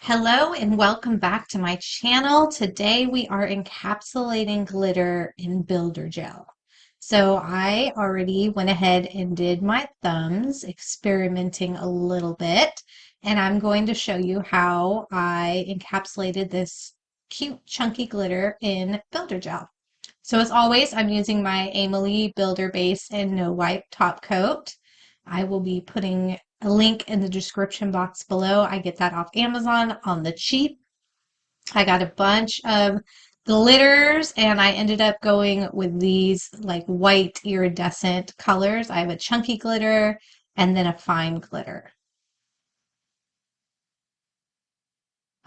Hello and welcome back to my channel. Today we are encapsulating glitter in builder gel. So I already went ahead and did my thumbs, experimenting a little bit, and I'm going to show you how I encapsulated this cute chunky glitter in builder gel. So as always, I'm using my Aimelie Builder Base and No Wipe Top Coat. I will be putting a link in the description box below. I get that off Amazon on the cheap. I got a bunch of glitters and I ended up going with these like white iridescent colors. I have a chunky glitter and then a fine glitter.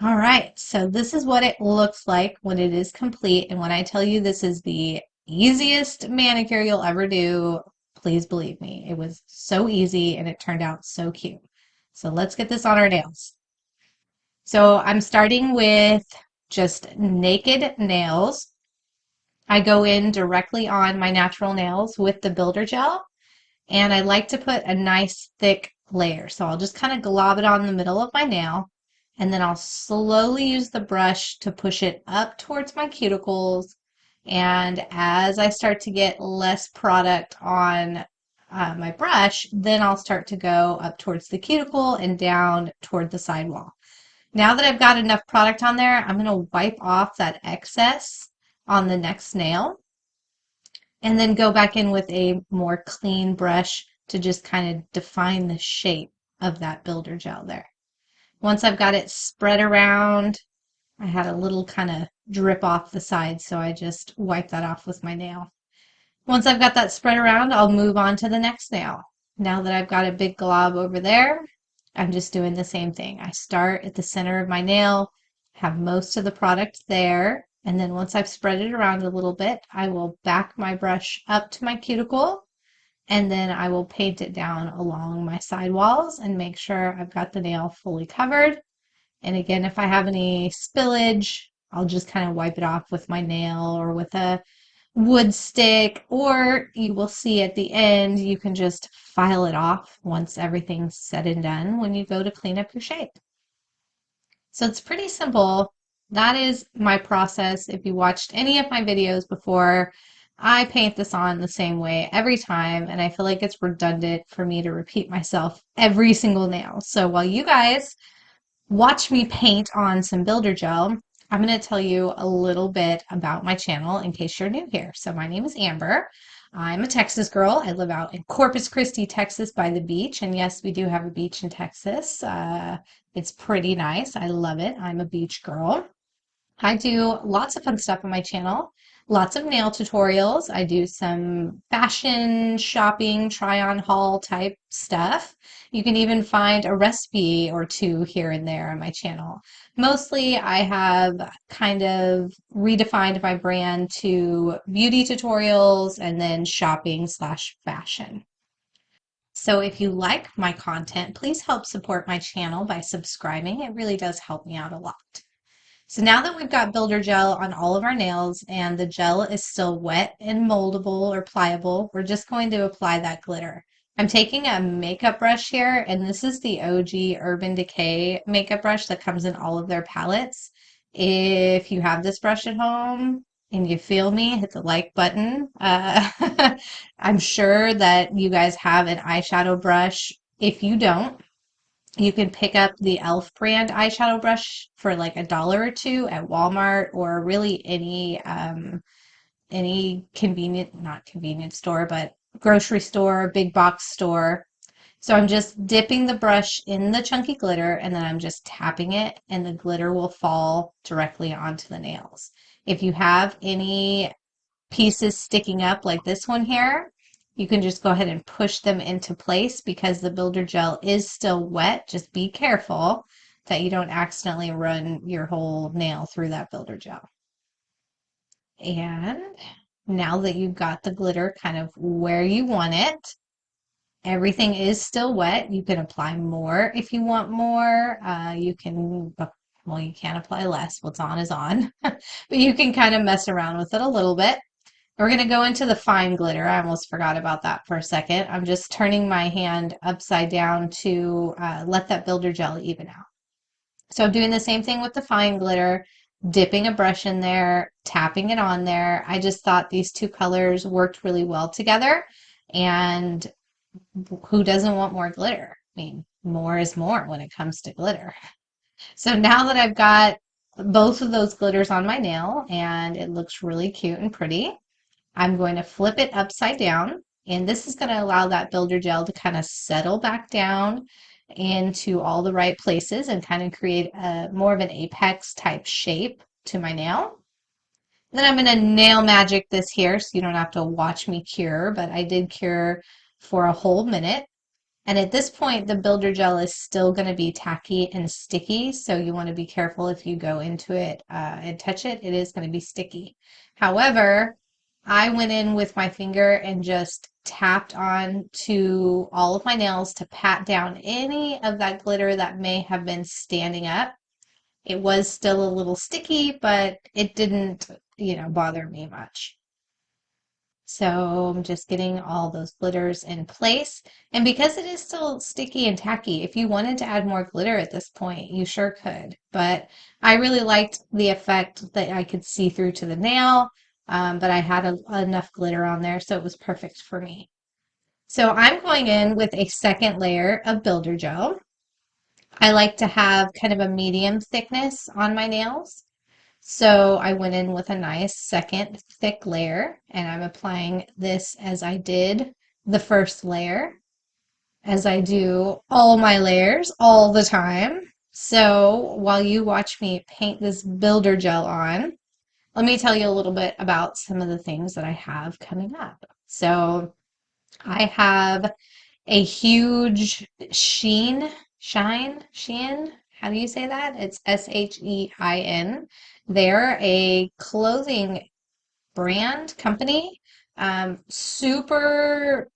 All right, so this is what it looks like when it is complete. And when I tell you this is the easiest manicure you'll ever do, please believe me. It was so easy and it turned out so cute. So let's get this on our nails. So I'm starting with just naked nails. I go in directly on my natural nails with the builder gel, and I like to put a nice thick layer. So I'll just kind of glob it on the middle of my nail, and then I'll slowly use the brush to push it up towards my cuticles. And as I start to get less product on my brush, then I'll start to go up towards the cuticle and down toward the sidewall. Now that I've got enough product on there, I'm going to wipe off that excess on the next nail and then go back in with a more clean brush to just kind of define the shape of that builder gel there. Once I've got it spread around, I had a little kind of drip off the side, so I just wipe that off with my nail. Once I've got that spread around, I'll move on to the next nail. Now that I've got a big glob over there, I'm just doing the same thing. I start at the center of my nail, have most of the product there, and then once I've spread it around a little bit, I will back my brush up to my cuticle, and then I will paint it down along my side walls and make sure I've got the nail fully covered. And again, if I have any spillage, I'll just kind of wipe it off with my nail or with a wood stick, or you will see at the end, you can just file it off once everything's said and done when you go to clean up your shape. So it's pretty simple. That is my process. If you watched any of my videos before, I paint this on the same way every time, and I feel like it's redundant for me to repeat myself every single nail. So while you guys watch me paint on some builder gel, I'm going to tell you a little bit about my channel in case you're new here. So my name is Amber. I'm a Texas girl. I live out in Corpus Christi, Texas by the beach. And yes, we do have a beach in Texas. It's pretty nice. I love it. I'm a beach girl. I do lots of fun stuff on my channel, lots of nail tutorials. I do some fashion shopping, try on haul type stuff. You can even find a recipe or two here and there on my channel. Mostly I have kind of redefined my brand to beauty tutorials and then shopping slash fashion. So if you like my content, please help support my channel by subscribing. It really does help me out a lot. So now that we've got builder gel on all of our nails and the gel is still wet and moldable or pliable, we're just going to apply that glitter. I'm taking a makeup brush here, and this is the OG Urban Decay makeup brush that comes in all of their palettes. If you have this brush at home and you feel me, hit the like button. I'm sure that you guys have an eyeshadow brush. If you don't, you can pick up the e.l.f. brand eyeshadow brush for like $1 or $2 at Walmart or really any convenient, not convenience store, but grocery store, big box store. So I'm just dipping the brush in the chunky glitter and then I'm just tapping it and the glitter will fall directly onto the nails. If you have any pieces sticking up like this one here, you can just go ahead and push them into place because the builder gel is still wet. Just be careful that you don't accidentally run your whole nail through that builder gel. And now that you've got the glitter kind of where you want it, everything is still wet. You can apply more if you want more. You can, well, you can apply less. What's on is on. But you can kind of mess around with it a little bit. We're going to go into the fine glitter. I almost forgot about that for a second. I'm just turning my hand upside down to let that builder gel even out. So I'm doing the same thing with the fine glitter, dipping a brush in there, tapping it on there. I just thought these two colors worked really well together. And who doesn't want more glitter? I mean, more is more when it comes to glitter. So now that I've got both of those glitters on my nail and it looks really cute and pretty, I'm going to flip it upside down. And this is going to allow that builder gel to kind of settle back down into all the right places and kind of create a more of an apex type shape to my nail. Then I'm going to nail magic this here so you don't have to watch me cure, but I did cure for a whole minute. And at this point, the builder gel is still going to be tacky and sticky, so you want to be careful if you go into it and touch it. It is going to be sticky. However, I went in with my finger and just tapped on to all of my nails to pat down any of that glitter that may have been standing up. It was still a little sticky, but it didn't, bother me much. So I'm just getting all those glitters in place. And because it is still sticky and tacky, if you wanted to add more glitter at this point, you sure could. But I really liked the effect that I could see through to the nail, but I had enough glitter on there, so it was perfect for me. So I'm going in with a second layer of builder gel. I like to have kind of a medium thickness on my nails. So I went in with a nice second thick layer and I'm applying this as I did the first layer, as I do all my layers all the time. So while you watch me paint this builder gel on, let me tell you a little bit about some of the things that I have coming up. So I have a huge Shein. How do you say that? It's Shein. They're a clothing brand company, super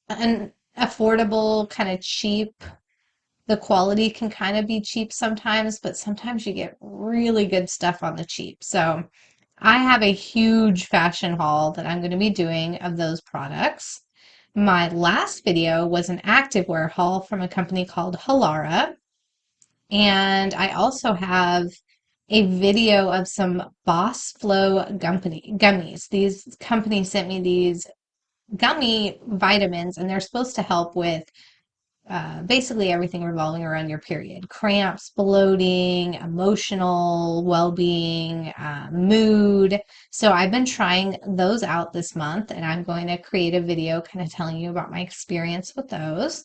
an affordable, kind of cheap. The quality can kind of be cheap sometimes, but sometimes you get really good stuff on the cheap. So I have a huge fashion haul that I'm going to be doing of those products. My last video was an activewear haul from a company called Halara. And I also have a video of some Boss Flow gummies. These companies sent me these gummy vitamins, and they're supposed to help with basically everything revolving around your period: cramps, bloating, emotional well-being, mood. So I've been trying those out this month, and I'm going to create a video kind of telling you about my experience with those.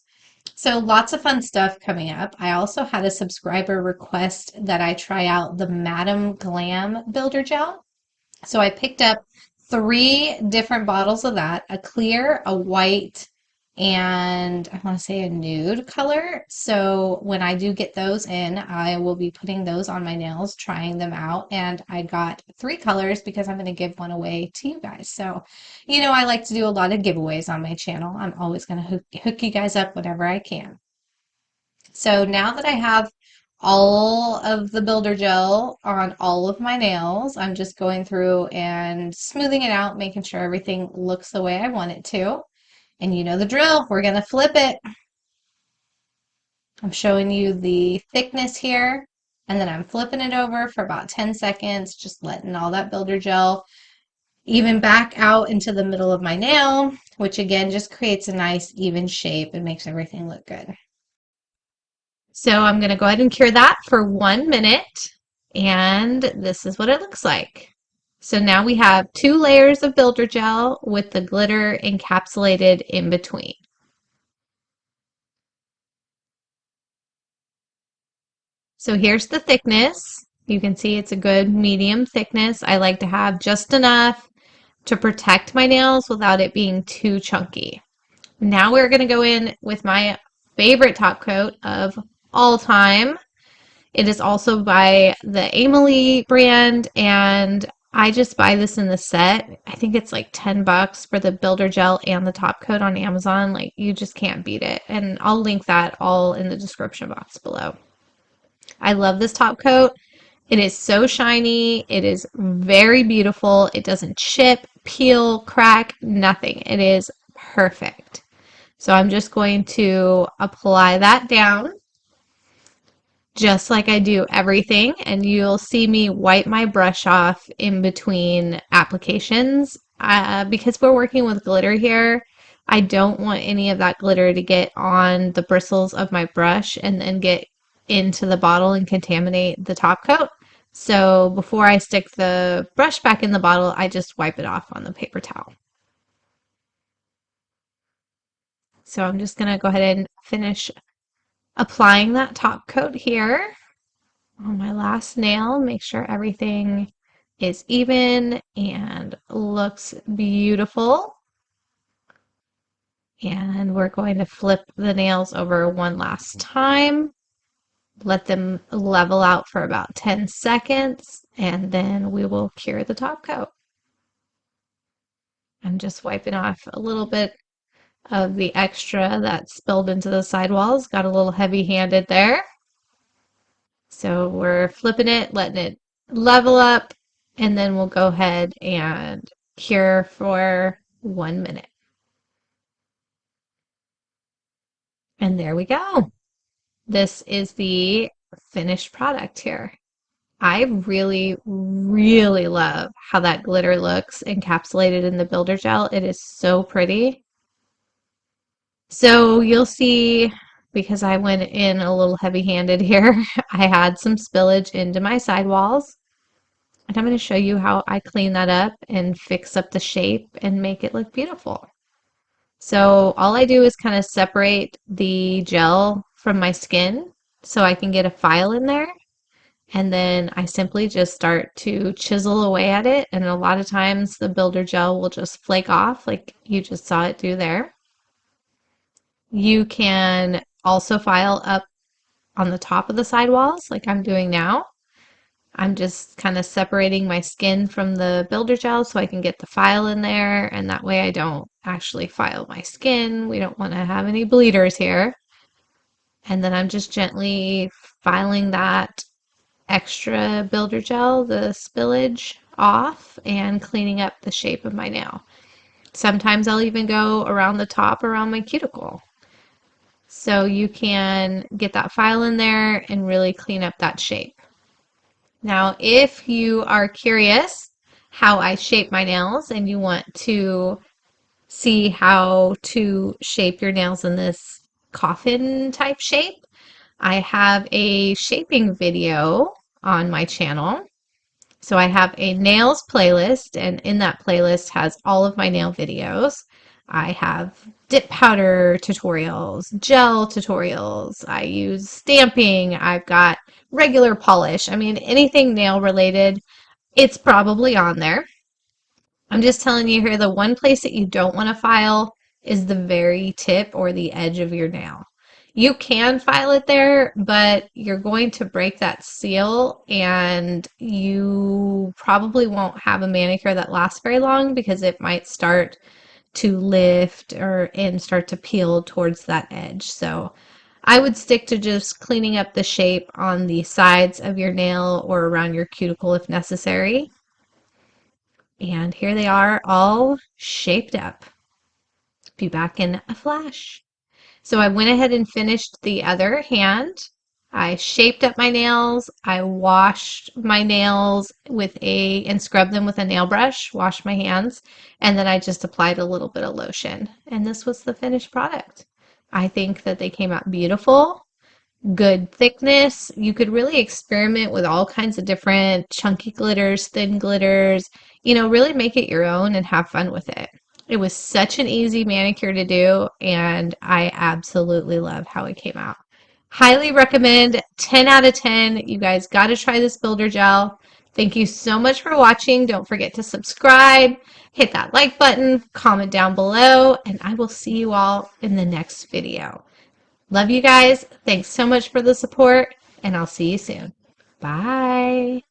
So lots of fun stuff coming up. I also had a subscriber request that I try out the Madam Glam Builder Gel. So I picked up three different bottles of that, a clear, a white, and I want to say a nude color. So when I do get those in, I will be putting those on my nails, trying them out. And I got three colors because I'm going to give one away to you guys. So, I like to do a lot of giveaways on my channel. I'm always going to hook you guys up whenever I can. So now that I have all of the builder gel on all of my nails, I'm just going through and smoothing it out, making sure everything looks the way I want it to. And you know the drill, we're going to flip it. I'm showing you the thickness here, and then I'm flipping it over for about 10 seconds, just letting all that builder gel even back out into the middle of my nail, which again just creates a nice even shape and makes everything look good. So I'm going to go ahead and cure that for 1 minute, and this is what it looks like. So now we have 2 layers of builder gel with the glitter encapsulated in between. So here's the thickness. You can see it's a good medium thickness. I like to have just enough to protect my nails without it being too chunky. Now we're going to go in with my favorite top coat of all time. It is also by the Aimelie brand, and I just buy this in the set. I think it's like $10 for the builder gel and the top coat on Amazon. Like, you just can't beat it. And I'll link that all in the description box below. I love this top coat. It is so shiny. It is very beautiful. It doesn't chip, peel, crack, nothing. It is perfect. So I'm just going to apply that down. just like I do everything. And you'll see me wipe my brush off in between applications. Because we're working with glitter here, I don't want any of that glitter to get on the bristles of my brush and then get into the bottle and contaminate the top coat. So before I stick the brush back in the bottle, I just wipe it off on the paper towel. So I'm just going to go ahead and finish applying that top coat here on my last nail. Make sure everything is even and looks beautiful. And we're going to flip the nails over one last time. Let them level out for about 10 seconds, and then we will cure the top coat. I'm just wiping off a little bit of the extra that spilled into the sidewalls. Got a little heavy-handed there. So we're flipping it, letting it level up, and then we'll go ahead and cure for 1 minute. And there we go. This is the finished product here. I really, really love how that glitter looks encapsulated in the builder gel. It is so pretty. So you'll see, because I went in a little heavy-handed here, I had some spillage into my sidewalls. And I'm going to show you how I clean that up and fix up the shape and make it look beautiful. So all I do is kind of separate the gel from my skin so I can get a file in there. And then I simply just start to chisel away at it. And a lot of times the builder gel will just flake off like you just saw it do there. You can also file up on the top of the sidewalls like I'm doing now. I'm just kind of separating my skin from the builder gel so I can get the file in there, and that way I don't actually file my skin. We don't want to have any bleeders here. And then I'm just gently filing that extra builder gel, the spillage, off and cleaning up the shape of my nail. Sometimes I'll even go around the top around my cuticle. So you can get that file in there and really clean up that shape. Now, if you are curious how I shape my nails and you want to see how to shape your nails in this coffin type shape, I have a shaping video on my channel. So I have a nails playlist, and in that playlist has all of my nail videos. I have dip powder tutorials, gel tutorials. I use stamping. I've got regular polish. I mean, anything nail related, it's probably on there. I'm just telling you here, the one place that you don't want to file is the very tip or the edge of your nail. You can file it there, but you're going to break that seal and you probably won't have a manicure that lasts very long because it might start to lift and start to peel towards that edge. So I would stick to just cleaning up the shape on the sides of your nail or around your cuticle if necessary. And here they are all shaped up. Be back in a flash. So I went ahead and finished the other hand. I shaped up my nails. I washed my nails and scrubbed them with a nail brush, washed my hands, and then I just applied a little bit of lotion. And this was the finished product. I think that they came out beautiful, good thickness. You could really experiment with all kinds of different chunky glitters, thin glitters, really make it your own and have fun with it. It was such an easy manicure to do, and I absolutely love how it came out. Highly recommend, 10 out of 10. You guys got to try this builder gel. Thank you so much for watching. Don't forget to subscribe, hit that like button, comment down below, and I will see you all in the next video. Love you guys. Thanks so much for the support, and I'll see you soon. Bye.